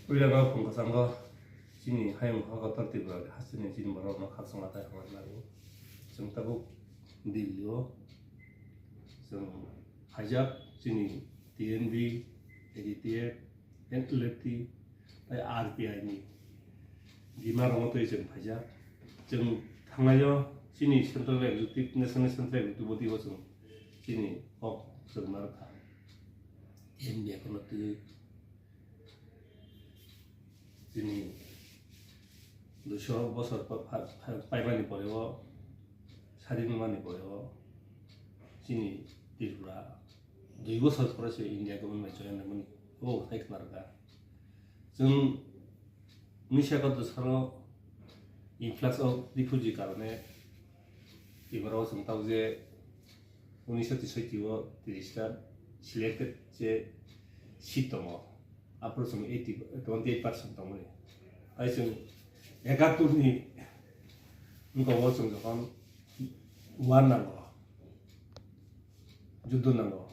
우리가 본거상거 진이 하용하고 떨티브라 하스네 진 뭐로 막 각성하다 하고 좀 따고 밀려 좀 하작 진이 DNB ADTF Nlft RBI니 디마로 또 이제 하작 좀 당나요 진이 센트럴 엑지큐티브 내셔널 센트럴 엑지큐티브 좀 진이 좀 말까 DNB 그것도 진이 누셔 버섯 파이만이 버려 사진만이 버려 진이 디루라 누이고 서스퍼러시 인디아 government join면 오 테이크 나르다 좀 미샤가도 서로 influx of refugee কারণে 이거로 성타우제 1970워 디지털 selected 제 시점어 앞으로 좀 28% 때문에 아이좀 에가투니 이거 뭐좀 저건 우한난 거 जुद्ध난 거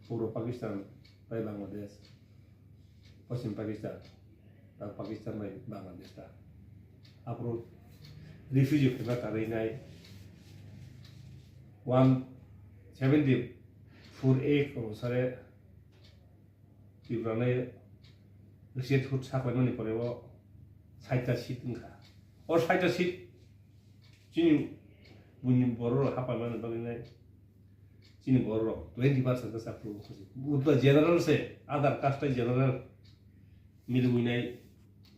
पूर्व पाकिस्तान by बांग्लादेश पश्चिम पाकिस्तान और पाकिस्तान by बांग्लादेश था 앞으로 रिफ्यूजी फेमा 가르이나이 174 অনুসারে 이번에 러시아 투 사관원이 버리고 살짝 시든가 살짝 시 지금 문인 버로 합하면 버리네 지금 버로 20% 사프로 우도 제너럴 세 아다र कास्ट जेनरल मिलुइनाय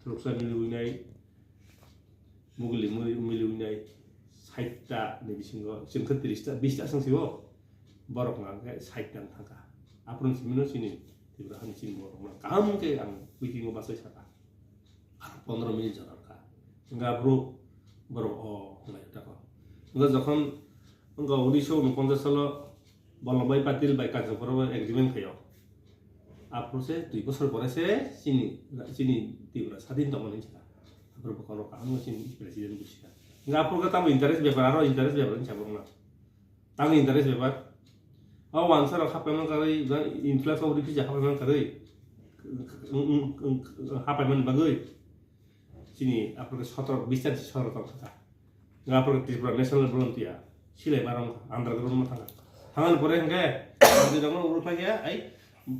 थ्रुक्सा मिलुइनाय मुगलि मिलुइनाय साइटटा नेबिसिंगो जोंखो 30टा 20टा संसिगो बरक नांगे साइटटा थांगा आप्रन सिमिनो सिनि तिब्रा हानि सिनि बरक ना कामके आं विकिंगो बासै साका 15 मिनिट जानाका जोंगा ब्रु बरक होननाय ताको जोंगा जखन जोंगा 1949 साल बल्लभभाई पाटिल बाय काजफराव एग्रीमेंट खायो आप्रसे 2 বছর পরেছে চিনি তিব্রা স্বাধীন তমনি ছিলা আপ্র বকনো কাম চিনি প্রেসিডেন্ট বুছিলা nga আপ্রকা তাম ইন্টারেস্ট ব্যাপার আর ইন্টারেস্ট ব্যাপার ছাবং না তাম ইন্টারেস্ট ব্যাপার ওয়ানসার খাপাইমান কারই ইনফ্লাক্স অফ রিফিউজি খাপাইমান কারই হাপাইমান বাগৈ চিনি আপ্রকা 17 20 টা শহর কথা nga আপ্রকা ত্রিপুরা ন্যাশনাল ভলান্টিয়া সিলাই বারং আন্ডারগ্রাউন্ড मा थांगा थांगान পরে হঙ্গে যদি রং উরুফাইয়া আই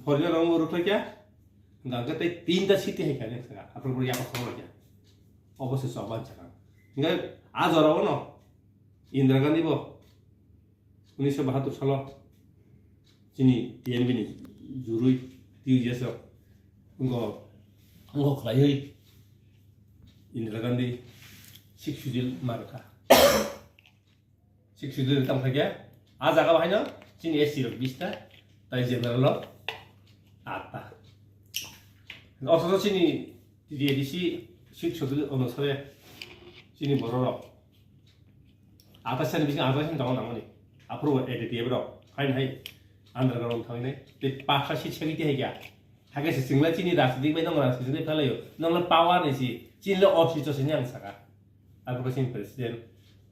ফরিনা রং উরুফাইয়া গাগতে 3টা সিটি হেখানে থাকা আপনার পরে ইয়াক খবরয়া অবশ্যই সবান ছাকা nga আজ অরাও ন ইন্দিরা গান্ধী ব 1972 সাল চিনি টিএনবি নি জুরুই টিউজেস ngo khlai ইন্দিরা গান্ধী শিক্ষুজিল মারকা শিক্ষুজিল তাম থাকা आज आगा भाइन चिनी एससी र 20टा ताइ जेनरल 8टा 어서서 चिनी 디디에디시 शिक्षु들 अनुसारे चिनी बरर 8타시는 비신 8타시는 당원 나머니 앞으로 에디티브로 하인 하이 안드라그라운드 타이네 때 빠샤시 책이디 해야 하게서 정말 चिनी राजनीतिक में दंग राजनीतिक फैलायो नंगल पावर नेसी चिनले ऑफिस तो सिन्यां साका आपको चिन प्रेसिडेंट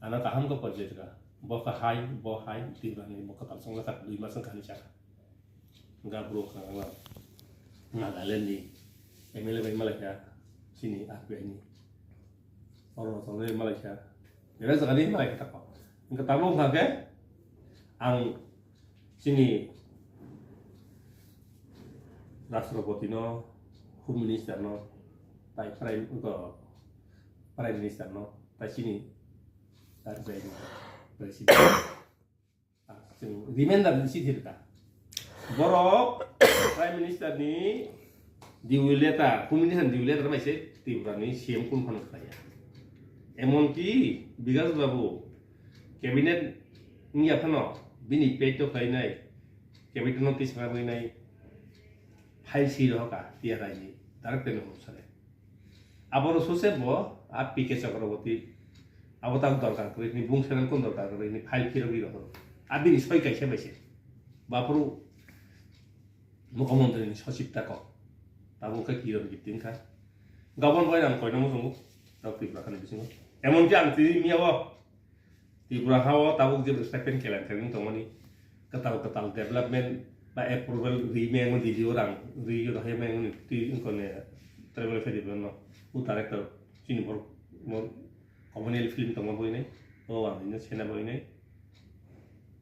आना काहम को प्रोजेक्ट का बका हाई बो हाई तिबानि बका तालसंग ला 2 मासन खानि जाका nga bro kanga Nagaland ni MLA by Malaysia sini RBI ni orang orang Malaysia kira sekali Malaysia tak kok nga tabung kage ang sini Rastrapati no Home Minister no tai Prime Minister no tai sini RBI ni presiden 지금 리멘다는 시티다. বড় prime minister নি দিউলেটা কমিউনিকেশন দিউলেটা মাইছে তিব্রানি সিএম কোন ফান খায়া এমন কি বিকাশ বাবু ক্যাবিনেট নি আফানো বিনি পেটো খাইনাই ক্যাবিনেট নোটিস খাইনাই ফাইল সি রহকা তিয়া রাইনি তার তেন অনুসারে আবার সোসে ব আর পিকে চক্রবর্তী আবার তার দরকার করে নি বুংসেন কোন দরকার করে নি ফাইল ফিরবি রহ আবি সই কাইছে বাইছে বাপুরু মুখ্যমন্ত্রী সচিবটা ক তাবুকে কি রবি তিনখা গাবন বয় নাম কয়না মুসুমু তাও ত্রিপুরা খানে বিসিং এমনকি আং ত্রি মিয়াও ত্রিপুরা হাও তাবুক যে সেকেন্ড কেলেন কেলেন তমানি কাতাল development ba approval remeng di orang ri yo he meng ti ko ne travel fedi no utare ka chini bor mo communal film tong boy ne o ang ni chena boy ne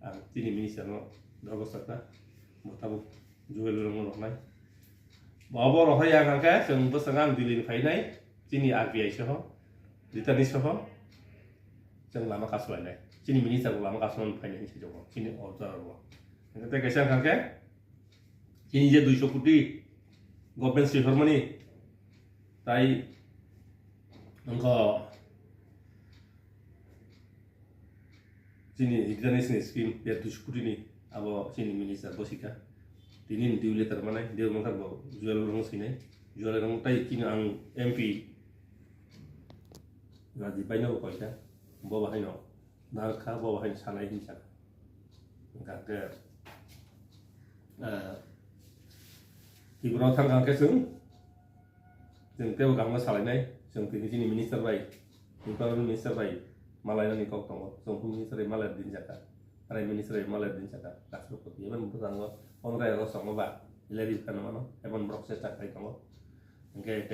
ang chini minister no dogo saka mo tabu juel lo mo nai ba bo ro ya kan ka sung bo sangang dilin phai nai chini RBI so ditani so jeng lama kasuan ne chini minister lama kasuan phai ne si jo chini order ro 근데 계산 관계 이제 200 কোটি গভর্নমেন্ট সিফর মানি তাই অঙ্ক যিনি international scheme ya 200 কোটি ni abo sini minister bosika tinin diule termanai dia mangkar bo jual rong sini jual rong tai kini ang MP ngaji paino ko ita bo bahai no na kha bo bahai sanai hin sak enggak Ibu thang cái sướng dừng tiêu gắng nó xả lại đây dừng từ cái minister vậy chúng ta minister vậy Malay nó có tổng tổng minister Malay đến Saka Rai minister Malay đến Saka các số của mình một rằng ông Rai nó sống bạn lấy đi cái nó em bóc sẽ chặt cái tổng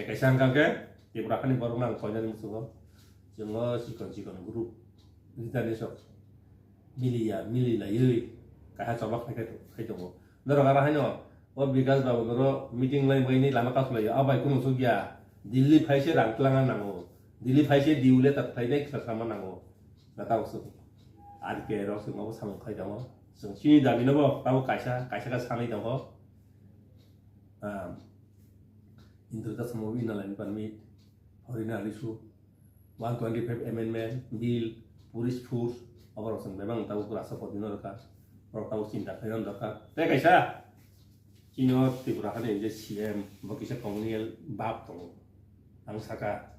cái sang cái Ibu akan baru nang kau jadi musuh jangan si kon guru kita ni sok mili lah yui kayak coba kayak coba Nero karena hanya, bigas bawa nero meeting lain begini lama kau sulai. Apa itu musuh dia? Delhi paisi rangkelangan nango, Delhi paisi diule tak paine kesama nango. Nggak tahu sih. Ada kero sih mau sama kau jangan. Sini dah bina boh, tahu kaisa kan sama itu boh. Interta semua bina lain permit, hari ni alisu, 125 amendment, bill, police force, apa orang memang tahu kurasa potino dekat. Orang tahu cinta kalian dekat. Tapi kaisa, Cina tiba hari ini CM, bagi saya komunal bab tu, ang Saka,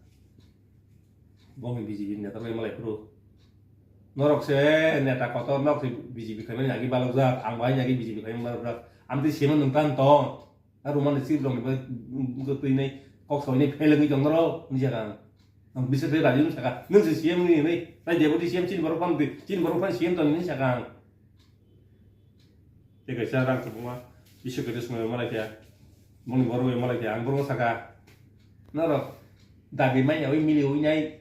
bongin BJP ni tapi malah pro. Norok se, ni tak kotor norok si BJP kami lagi balok zak, ang bayi lagi BJP kami balok zak. Amti CM nonton tong, rumah ni sih belum betul ini, kok soalnya film itu norok, ni jangan. Bisa terjadi Saka, nungsi CM ni, tapi dia buat CM Cina baru kan CM tu ni Saka. Jika saya orang semua isu kerja malah dia, mungkin baru malah dia, anggur Saka, naro, daging mana, milih nyai,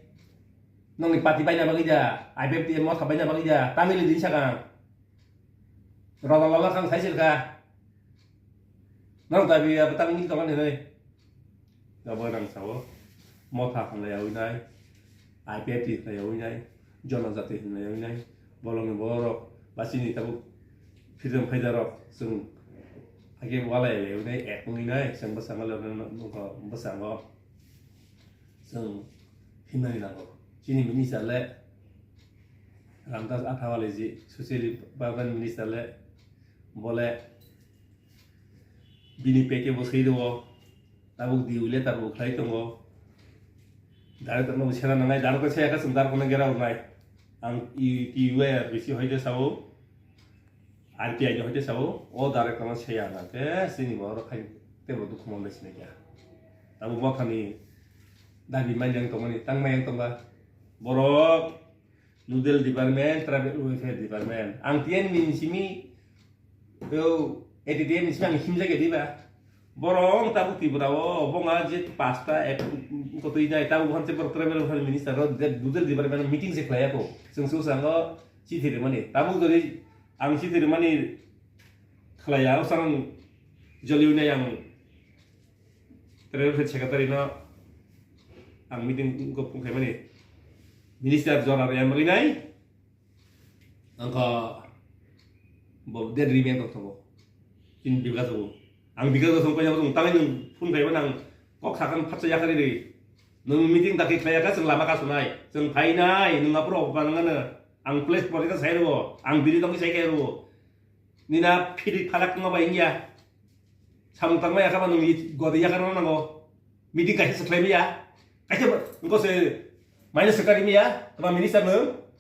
nong pati banyak bagi dia, IBP mau banyak bagi dia, tamil di Saka, rola kan saya Saka, nong tapi petang ini kawan ini, gak boleh nang sawo, mau tak layau nyai, IBP layau nyai, Jonas jatuh layau nyai, bolong borok, pasti ni tahu. Film Haidar sung agi wala ya udah ekung ini sung bersama lo bersama sung hina ko sini minister le ramdas athawale ji sosial bagan minister le boleh bini peke bosai do tabuk diule tabuk khai tongo dar no chena nangai dar ko saya ka sundar ko ngera unai ang iwe bisi hoide sawo RBI जो होते सब वो डायरेक्ट करना चाहिए ना के सिनी बार खाई ते बदु खमल लेसिने क्या तब वो खानी दाबी mine yang tong ni tang main tong ba borok noodle department travel welfare department ang tien min simi yo editien simi ang himja ke diba borong tabu tibrawo bonga je pasta ek ko to ida tabu han se travel welfare minister noodle department meeting se klaya ko sungsu sango chi thire mani tabu dori ang si termani kelaya orang jaliunya yang terakhir sekretari na ang meeting ko pun kayak mana minister zonar yang melinai angka bob dia dari mana tu in bigas tu ang bigas tu sampai yang tangan yang pun kayak mana kok sakan patsa kali ni nung meeting tak kelaya kan selama kasunai seng painai nung apro panangan ang place politika saya lo, ang bili tong saya kero, nina pilih kalak ngapa India, samtang maya kapan nungi gua dia kan orang ngo, meeting kasih seklaim ya, kasih engkau se minus sekali ya, teman minister lo,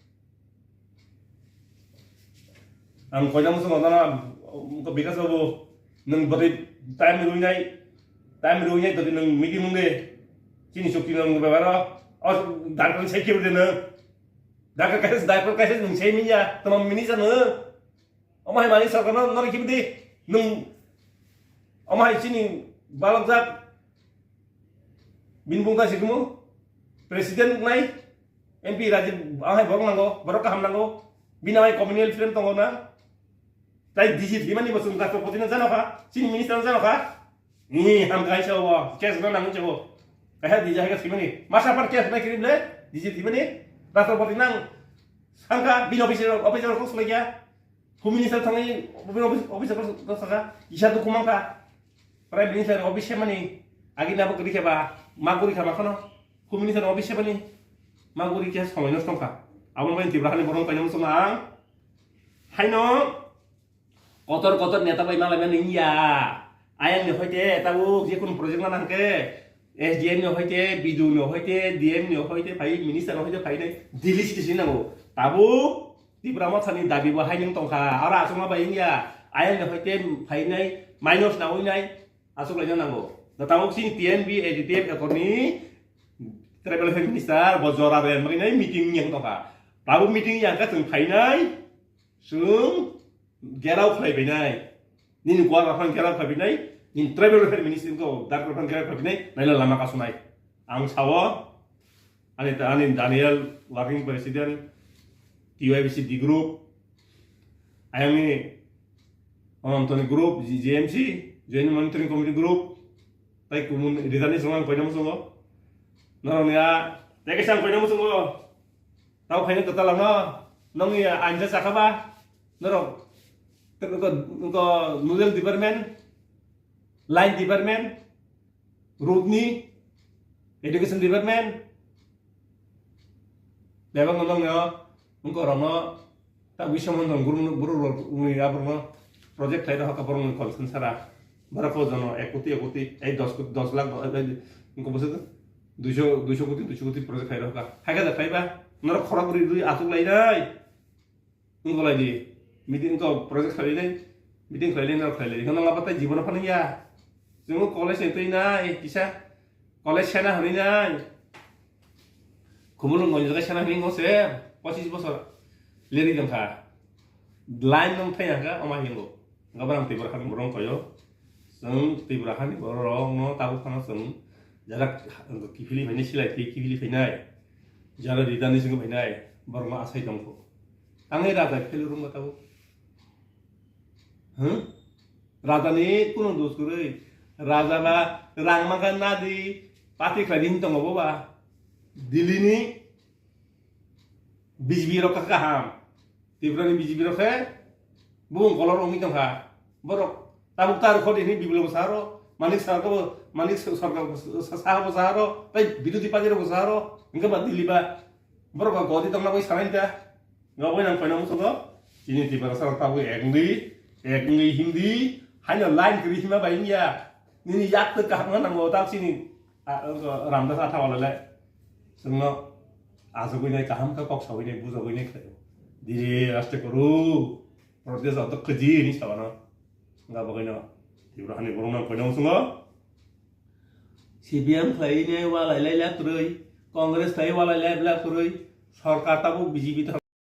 ang kau jamu semua tanah, engkau bikas lo, nung beri time dulunya tadi nung meeting mungkin, sini syukur nung beberapa, oh dan saya kira dia Dapat kasih nung saya minyak teman minister nung, omah mana sarkana nori kibdi, nung omah sini balak binbung kasih kamu presiden naik MP Rajib amai borong nanggo borok kaham nanggo binawai komunal film tonggo na tai disit gimana nih bosung rastrapati na jano ka sini minister na jano ka ini ham kai coba kes na nanggung coba kayak dijahit gimana nih masa par kes na kirim le disit gimana nih rastrapati nang Saka bin officer kos lagi ya minister tangi officer kos Saka isa tu kumang ka prime minister officer mana agenda apa kerja apa maguri kama kono minister officer mana maguri kia sama ini stongka awal main tibrahan borong panjang semang hai no kotor nyata bayi malam ini ya ayang nih hoite tahu dia kun project mana ke SDM nih hoite bidu nih hoite DM nih hoite pai minister hoite pai nih dilis di sini nabo tahu tibramat sani dabi bahai yang tongka ara semua bayi ya ayang nih hoite pai nih minus nawi nih asuk lagi nabo tahu sini TNB EDTF ekonomi travel minister bojora ben makinai meeting yang toka tahu meeting yang kan fainai sung gerau fai benai nin gua rafan gerau fai benai nin travel minister ko dar rafan gerau fai benai naila lama kasunai ang sawo ani Daniel working president TYBC di group ayami Tony group JMC joint monitoring committee group tai kumun editani sungang koinam sungo nong ya teke sang koinam sungo tau kaina total no nong ya anja Saka ba noro ko noodle department line department roadni education department lebang nong ya ngko rono ta wishamon nong guru uni abrno project lai da ka porong konsen sara berapa jono ekuti 10 lakh इनको बस 200 कोटी प्रोजेक्ट खाइ रहका हागा दा खाइबा नर खराबरी दुई आसुक लाइनाय इनको लाइदि मिटिङ को प्रोजेक्ट खाइलै मिटिङ खाइलै नर खाइलै इखन लाबाथाय जीवन फानैया जों कलेज एतैनाय किसा कलेज सेना हरैनाय कुमुलुं गनजगा सेना हिंगोसे 25 बছর लेरि दंखा लाइन दं थायाखा अमा हिंगो गाबारां तिबर खान बरं कयो जों तिब्राहानि बरं न ताबु खाना जों जरा किफिलि फैनाय सिलाय थै किफिलि फैनाय जरा रिदानि जों फैनाय बरं आसाय दंखौ आंनि राजा फेलु रुम बताबु राजानि कुनु दोष गुरै राजाबा रांमागा नादि पार्टी खादिन दंगबा दिल्लीनि BJP रका गाहाम तिब्रानि BJP रखे बुं कलर ओंगि दंखा बरक tabuk tar khodi ni biblo besaro manik sarkar sah besaro tai bidu di pajero besaro ingka bat diliba boro ka godi tong na koi sanai ta ngaboi nang koi namu sogo ini di barasar tabu engli hindi hanya line kiri hima ba india ni yak te ka nang ngo tak sini ramdas atha wala le sungno asugoi nai kaham ka kok sawai nai bujogoi nai khayo dire raste koru protes atok khaji ni sawana nggak bagainya tibrahani borong koinam sungo CPM khlaine walai lai la turui Congress khai walai lai bla turui sarkar tabu BJP ta